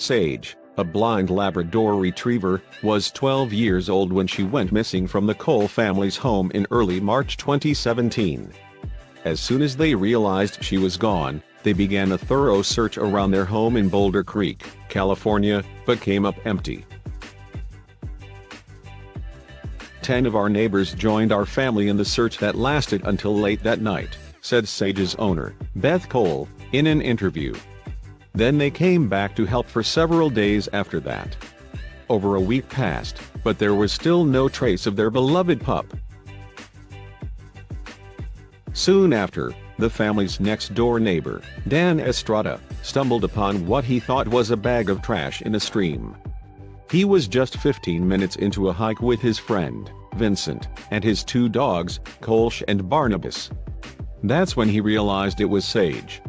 Sage, a blind Labrador retriever, was 12 years old when she went missing from the Cole family's home in early March 2017. As soon as they realized she was gone, they began a thorough search around their home in Boulder Creek, California, but came up empty. 10 of our neighbors joined our family in the search that lasted until late that night, said Sage's owner, Beth Cole, in an interview. Then they came back to help for several days after that. Over a week passed, but there was still no trace of their beloved pup. Soon after, the family's next-door neighbor, Dan Estrada, stumbled upon what he thought was a bag of trash in a stream. He was just 15 minutes into a hike with his friend, Vincent, and his 2 dogs, Kolsch and Barnabas. That's when he realized it was Sage.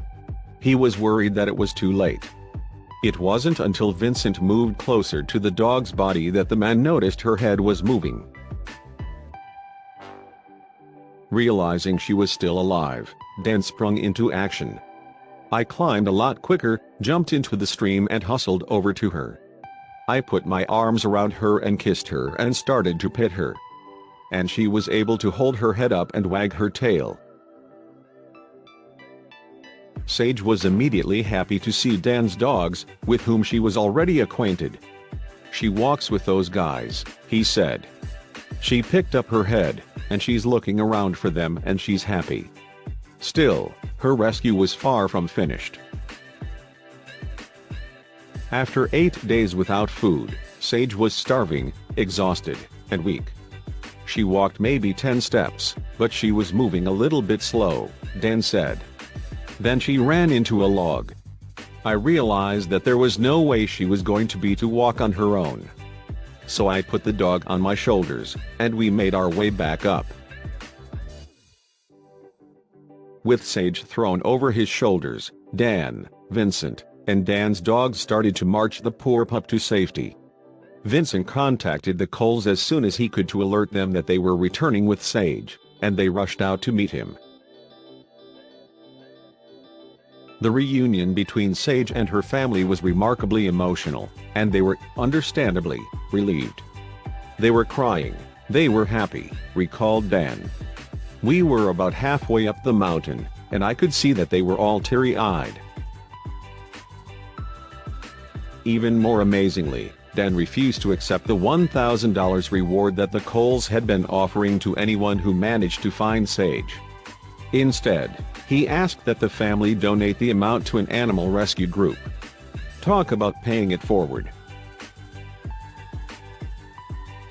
He was worried that it was too late. It wasn't until Vincent moved closer to the dog's body that the man noticed her head was moving. Realizing she was still alive, Dan sprung into action. I climbed a lot quicker, jumped into the stream and hustled over to her. I put my arms around her and kissed her and started to pet her. And she was able to hold her head up and wag her tail. Sage was immediately happy to see Dan's dogs, with whom she was already acquainted. "She walks with those guys," he said. "She picked up her head, and she's looking around for them and she's happy." Still, her rescue was far from finished. After 8 days without food, Sage was starving, exhausted, and weak. She walked maybe 10 steps, but she was moving a little bit slow, Dan said. Then she ran into a log. I realized that there was no way she was going to walk on her own. So I put the dog on my shoulders, and we made our way back up. With Sage thrown over his shoulders, Dan, Vincent, and Dan's dogs started to march the poor pup to safety. Vincent contacted the Coles as soon as he could to alert them that they were returning with Sage, and they rushed out to meet him. The reunion between Sage and her family was remarkably emotional, and they were, understandably, relieved. They were crying, they were happy, recalled Dan. We were about halfway up the mountain, and I could see that they were all teary-eyed. Even more amazingly, Dan refused to accept the $1,000 reward that the Coles had been offering to anyone who managed to find Sage. Instead, he asked that the family donate the amount to an animal rescue group. Talk about paying it forward.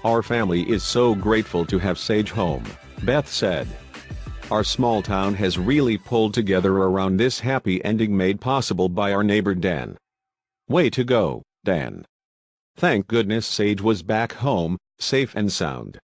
"Our family is so grateful to have Sage home," Beth said. "Our small town has really pulled together around this happy ending made possible by our neighbor Dan. Way to go, Dan. Thank goodness Sage was back home, safe and sound."